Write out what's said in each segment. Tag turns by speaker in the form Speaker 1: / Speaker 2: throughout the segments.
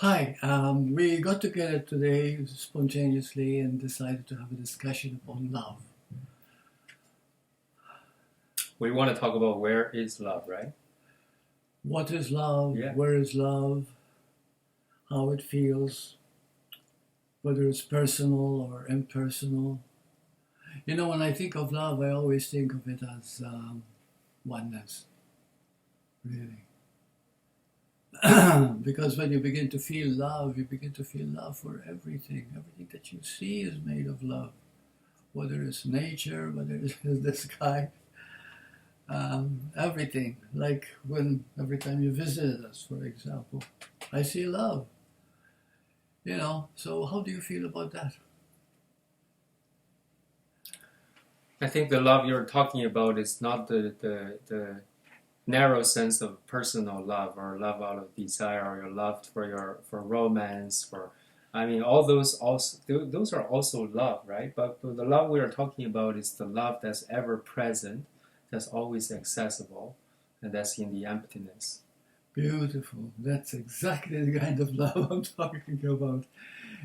Speaker 1: Hi, we got together today spontaneously and decided to have a discussion upon love.
Speaker 2: We want to talk about where is love, right?
Speaker 1: What is love?
Speaker 2: Yeah.
Speaker 1: Where is love? How it feels? Whether it's personal or impersonal. You know, when I think of love, I always think of it as oneness, really. Because when you begin to feel love, you begin to feel love for everything. Everything that you see is made of love. Whether it's nature, whether it's the sky, everything. Like when every time you visited us, for example, I see love. You know, so how do you feel about that?
Speaker 2: I think the love you're talking about is not the narrow sense of personal love or love out of desire or your love for romance for all those are also love, right? But the love we are talking about is the love that's ever present, that's always accessible, and that's in the emptiness.
Speaker 1: Beautiful. That's exactly the kind of love I'm talking about.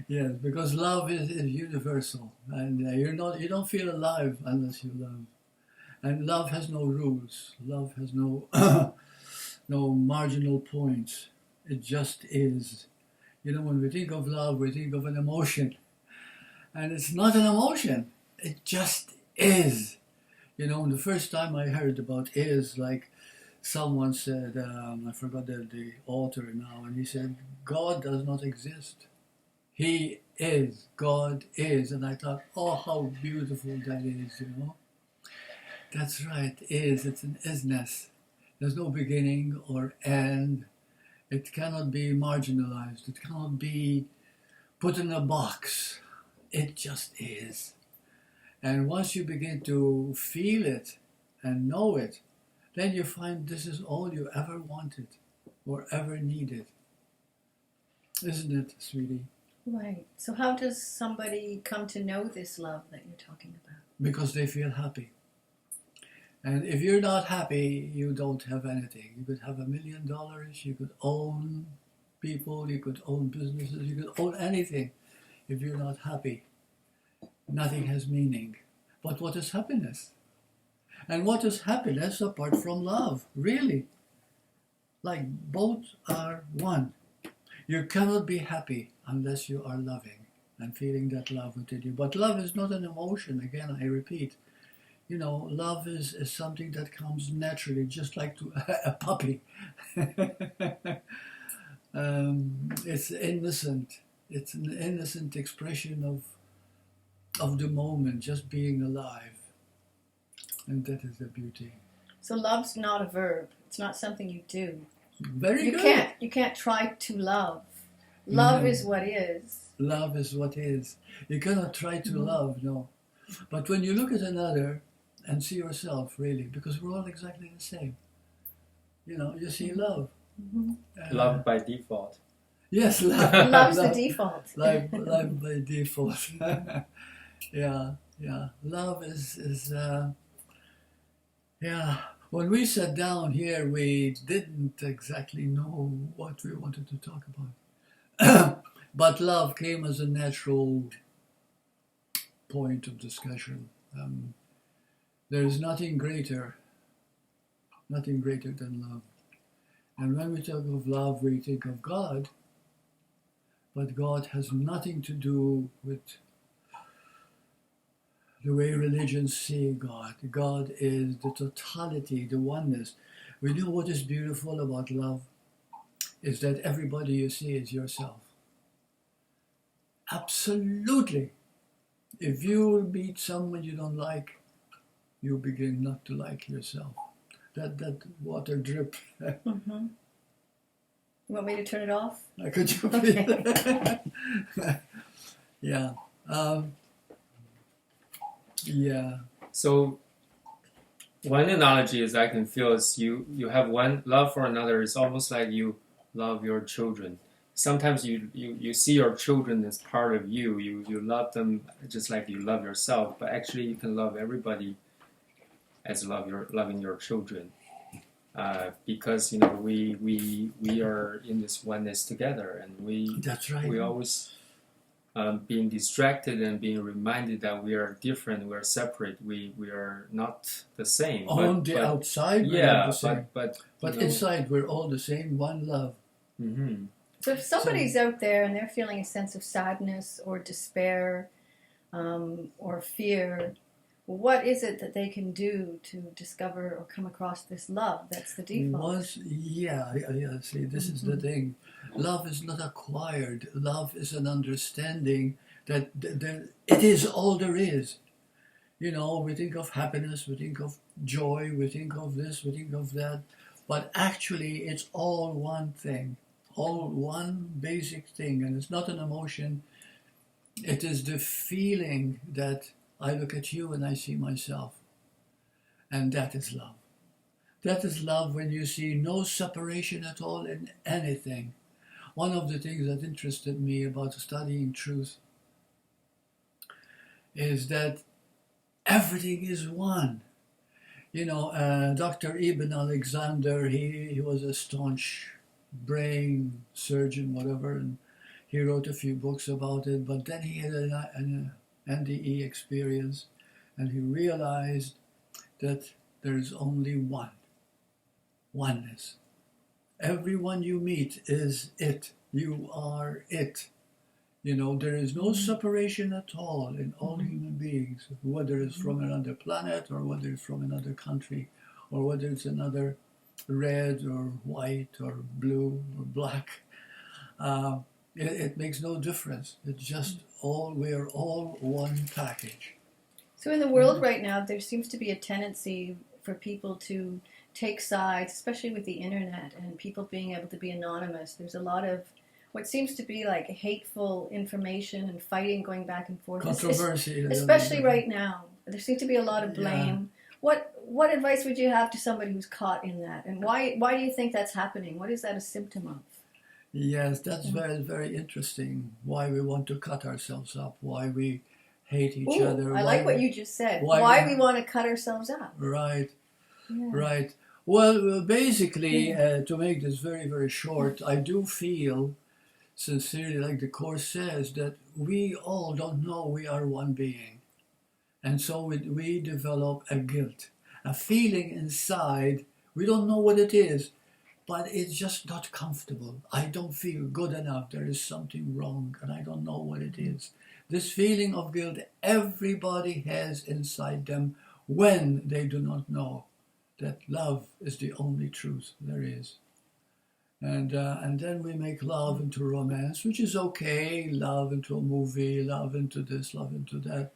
Speaker 1: Yes, because love is universal, and you don't feel alive unless you love. And love has no rules. Love has no no marginal points. It just is. You know, when we think of love, we think of an emotion, and it's not an emotion. It just is. You know, the first time I heard about is, like someone said, I forgot the author now, and he said, God does not exist. He is. God is. And I thought, oh, how beautiful that is, you know. That's right, is. It's an isness. There's no beginning or end. It cannot be marginalized. It cannot be put in a box. It just is. And once you begin to feel it and know it, then you find this is all you ever wanted or ever needed. Isn't it, sweetie?
Speaker 3: Right. So how does somebody come to know this love that you're talking about?
Speaker 1: Because they feel happy. And if you're not happy, you don't have anything. You could have $1 million, you could own people, you could own businesses, you could own anything. If you're not happy, nothing has meaning. But what is happiness? And what is happiness apart from love? Really? Like both are one. You cannot be happy unless you are loving and feeling that love within you. But love is not an emotion, again, I repeat. You know, love is something that comes naturally, just like to a puppy. It's innocent. It's an innocent expression of the moment, just being alive. And that is the beauty.
Speaker 3: So love's not a verb. It's not something you do.
Speaker 1: Very
Speaker 3: You
Speaker 1: good.
Speaker 3: You can't try to love. Love
Speaker 1: No.
Speaker 3: is what is.
Speaker 1: Love is what is. You cannot try to love, no. But when you look at another and see yourself, really, because we're all exactly the same. You know, you see love.
Speaker 2: Love by default.
Speaker 1: Yes, love.
Speaker 3: Love's the default.
Speaker 1: Love by default. Yeah. Love is yeah. When we sat down here, we didn't exactly know what we wanted to talk about. But love came as a natural point of discussion. There is nothing greater than love. And when we talk of love, we think of God, but God has nothing to do with the way religions see God. God is the totality, the oneness. We know what is beautiful about love is that everybody you see is yourself. Absolutely. If you meet someone you don't like, you begin not to like yourself. That water drip.
Speaker 3: Mm-hmm. You want me to turn it off?
Speaker 1: Could you
Speaker 3: Okay.
Speaker 1: Yeah. Yeah.
Speaker 2: So one analogy is I can feel is you have one love for another. It's almost like you love your children. Sometimes you see your children as part of you. You love them just like you love yourself. But actually, you can love everybody as loving your children. because we are in this oneness together, and
Speaker 1: That's right.
Speaker 2: we always being distracted and being reminded that we are different, we are separate, we are not the same.
Speaker 1: On the outside, we're
Speaker 2: yeah,
Speaker 1: not the same. But inside, we're all the same, one love.
Speaker 2: Mm-hmm.
Speaker 3: So if somebody's out there and they're feeling a sense of sadness or despair or fear, what is it that they can do to discover or come across this love that's the default?
Speaker 1: See, this is the thing. Love is not acquired. Love is an understanding that it is all there is. We think of happiness, we think of joy, we think of this, we think of that. But actually, it's all one thing. All one basic thing. And it's not an emotion. It is the feeling that I look at you and I see myself. And that is love. That is love when you see no separation at all in anything. One of the things that interested me about studying truth is that everything is one. Dr. Ibn Alexander, he was a staunch brain surgeon, whatever, and he wrote a few books about it, but then he had an NDE experience, and he realized that there is only oneness. Everyone you meet is it. You are it. There is no separation at all in all human beings, whether it's from another planet or whether it's from another country or whether it's another red or white or blue or black. It makes no difference. It's just we're all one package.
Speaker 3: So in the world right now, there seems to be a tendency for people to take sides, especially with the internet and people being able to be anonymous. There's a lot of what seems to be like hateful information and fighting going back and forth.
Speaker 1: Controversy.
Speaker 3: Especially right now. There seems to be a lot of blame. Yeah. What advice would you have to somebody who's caught in that? And why do you think that's happening? What is that a symptom of?
Speaker 1: Yes, that's very, very interesting. Why we want to cut ourselves up, why we hate each other.
Speaker 3: I like what you just said. Why we want to cut ourselves up.
Speaker 1: Right, right. Well, basically, to make this very, very short, I do feel sincerely, like the Course says, that we all don't know we are one being. And so we develop a guilt, a feeling inside. We don't know what it is, but it's just not comfortable. I don't feel good enough. There is something wrong, and I don't know what it is. This feeling of guilt everybody has inside them when they do not know that love is the only truth there is. And then we make love into romance, which is okay, love into a movie, love into this, love into that.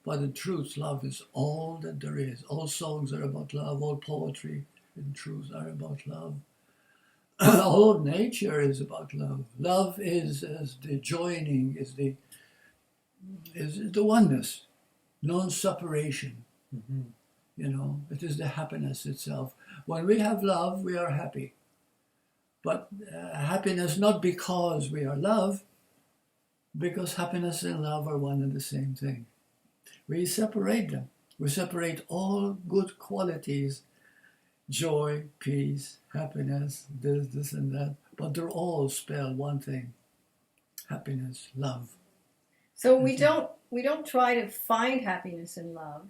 Speaker 1: But in truth, love is all that there is. All songs are about love, all poetry in truth are about love. All of nature is about love. Love is the joining, is the oneness, non-separation. It is the happiness itself. When we have love, we are happy. But happiness not because we are love, because happiness and love are one and the same thing. We separate them. We separate all good qualities, joy, peace, happiness, this and that, but they're all spell one thing: happiness, love.
Speaker 3: So we don't try to find happiness in love.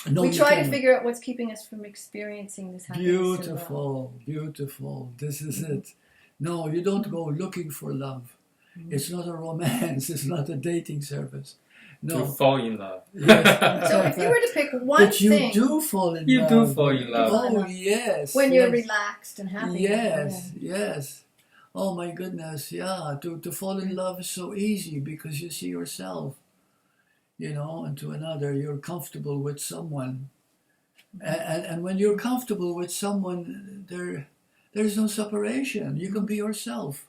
Speaker 1: No,
Speaker 3: we try to figure out what's keeping us from experiencing this happiness.
Speaker 1: Beautiful, beautiful. This is it. No, you don't go looking for love. It's not a romance. It's not a dating service. No.
Speaker 2: To fall in love.
Speaker 1: Yes.
Speaker 3: So if you were to pick one
Speaker 1: but you
Speaker 3: thing...
Speaker 1: do fall in love.
Speaker 2: You do fall in love.
Speaker 1: Oh, yes.
Speaker 3: When you're relaxed and happy.
Speaker 1: Yes. Oh, my goodness, yeah. To fall in love is so easy because you see yourself, and to another, you're comfortable with someone. And when you're comfortable with someone, there's no separation. You can be yourself.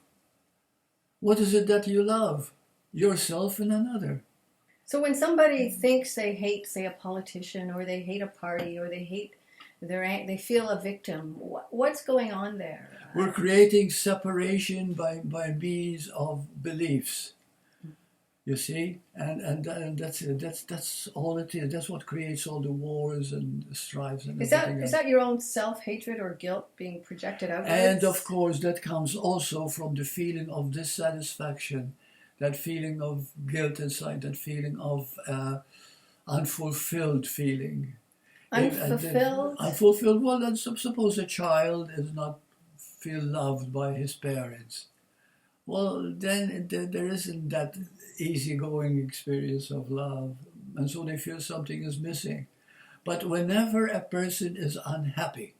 Speaker 1: What is it that you love? Yourself and another.
Speaker 3: So when somebody thinks they hate, say, a politician, or they hate a party, or they feel a victim, what's going on there?
Speaker 1: We're creating separation by means of beliefs. You see, and that's all it is. That's what creates all the wars and the strifes and
Speaker 3: Is
Speaker 1: everything
Speaker 3: that is
Speaker 1: else.
Speaker 3: that your own self-hatred or guilt being projected outwards?
Speaker 1: And of course, that comes also from the feeling of dissatisfaction, that feeling of guilt inside, that feeling of unfulfilled feeling.
Speaker 3: Unfulfilled?
Speaker 1: Unfulfilled. Well, then suppose a child is not feel loved by his parents. Well, then there isn't that easygoing experience of love, and so they feel something is missing. But whenever a person is unhappy,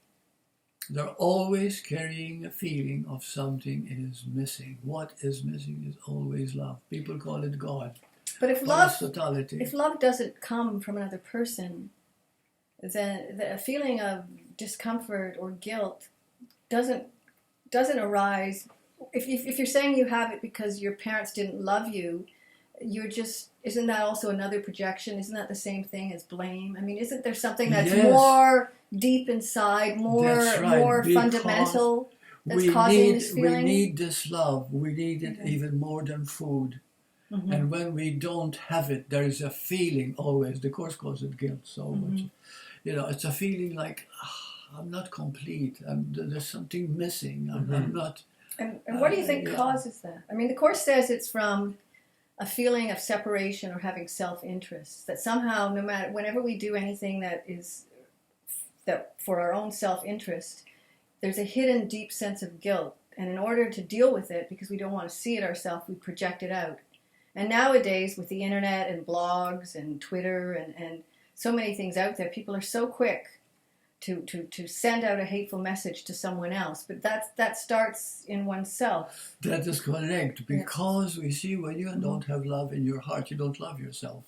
Speaker 1: they're always carrying a feeling of something is missing. What is missing is always love. People call it God.
Speaker 3: But if
Speaker 1: But it's totality.
Speaker 3: if love doesn't come from another person, then the feeling of discomfort or guilt doesn't arise. If you're saying you have it because your parents didn't love you, isn't that also another projection? Isn't that the same thing as blame? I mean, isn't there something that's
Speaker 1: Yes.
Speaker 3: more deep inside, more
Speaker 1: That's right,
Speaker 3: more
Speaker 1: because
Speaker 3: fundamental that's
Speaker 1: we
Speaker 3: causing this feeling?
Speaker 1: need this love. We need it
Speaker 3: Okay.
Speaker 1: even more than food.
Speaker 3: Mhm.
Speaker 1: And when we don't have it, there is a feeling always. The Course calls it guilt so much. It's a feeling like, I'm not complete. There's something missing. I'm not.
Speaker 3: And what do you think
Speaker 1: Yeah.
Speaker 3: causes that? I mean, the Course says it's from a feeling of separation or having self-interest. That somehow, no matter, whenever we do anything that for our own self-interest, there's a hidden deep sense of guilt. And in order to deal with it, because we don't want to see it ourselves, we project it out. And nowadays, with the internet and blogs and Twitter and so many things out there, people are so quick to send out a hateful message to someone else. But that starts in oneself.
Speaker 1: That is correct. Because we see when you don't have love in your heart, you don't love yourself.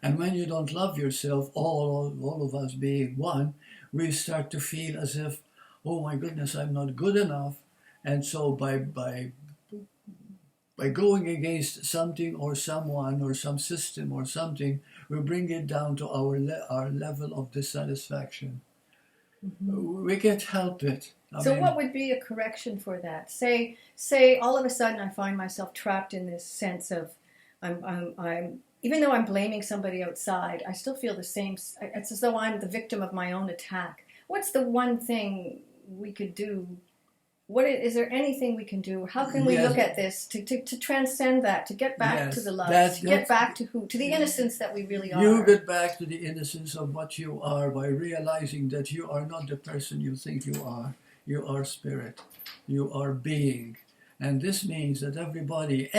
Speaker 1: And when you don't love yourself, all of us being one, we start to feel as if, oh my goodness, I'm not good enough. And so by going against something or someone or some system or something, we bring it down to our level of dissatisfaction. We can't help it. I mean,
Speaker 3: What would be a correction for that? Say all of a sudden I find myself trapped in this sense of I'm even though I'm blaming somebody outside, I still feel the same. It's as though I'm the victim of my own attack. What's the one thing we could do? Is there anything we can do? How can we look at this to transcend that, to get back to the love, to get back to the innocence that we really are?
Speaker 1: You get back to the innocence of what you are by realizing that you are not the person you think you are. You are spirit. You are being. And this means that everybody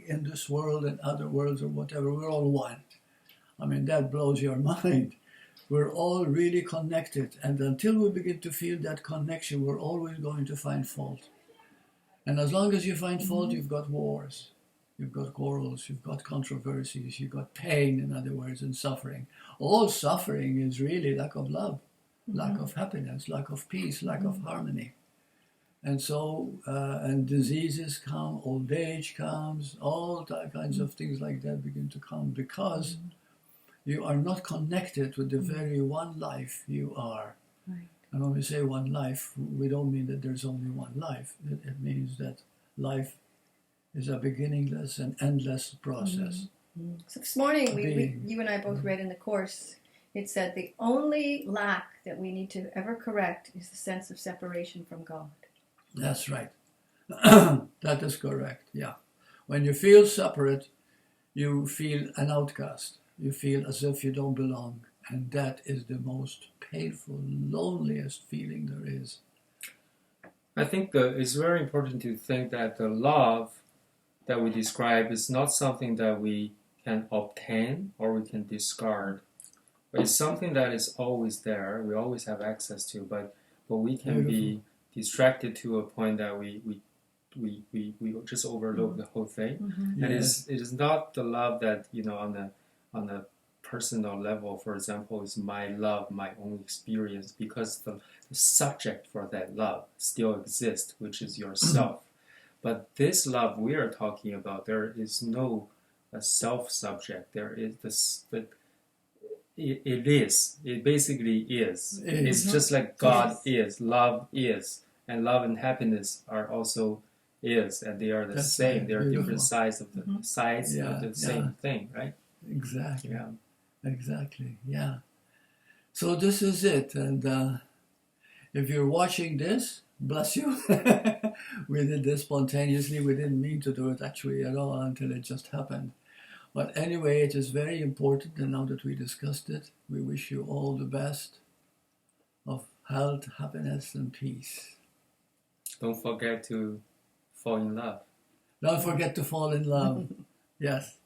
Speaker 1: in this world and other worlds or whatever, we're all one. I mean, that blows your mind. We're all really connected, and until we begin to feel that connection, we're always going to find fault. And as long as you find fault, you've got wars, you've got quarrels, you've got controversies, you've got pain, in other words, and suffering. All suffering is really lack of love, lack of happiness, lack of peace, lack of harmony. And so, and diseases come, old age comes, all kinds of things like that begin to come because you are not connected with the very one life you are.
Speaker 3: Right.
Speaker 1: And when we say one life, we don't mean that there's only one life. It means that life is a beginningless and endless process.
Speaker 3: So this morning, you and I both read in the Course, it said the only lack that we need to ever correct is the sense of separation from God.
Speaker 1: That's right. That is correct, yeah. When you feel separate, you feel an outcast. You feel as if you don't belong. And that is the most painful, loneliest feeling there is.
Speaker 2: I think it's very important to think that the love that we describe is not something that we can obtain or we can discard. But it's something that is always there. We always have access to, but we can be distracted to a point that we just overlook the whole thing. And it is not the love that, on a personal level, for example, is my love, my own experience, because the subject for that love still exists, which is yourself. But this love we are talking about, there is no self-subject. There is this, but it is. It basically is. It's just like God is, love is, and love and happiness are also is, and they are the
Speaker 1: That's
Speaker 2: same.
Speaker 1: right.
Speaker 2: They are
Speaker 1: Beautiful.
Speaker 2: different sides of the sides
Speaker 1: Yeah,
Speaker 2: of the same thing, right?
Speaker 1: Exactly.
Speaker 2: Yeah.
Speaker 1: Exactly. Yeah. So this is it, and if you're watching this, bless you. We did this spontaneously. We didn't mean to do it actually at all until it just happened. But anyway, it is very important, and now that we discussed it, we wish you all the best of health, happiness, and peace.
Speaker 2: Don't forget to fall in love.
Speaker 1: Don't forget to fall in love. Yes.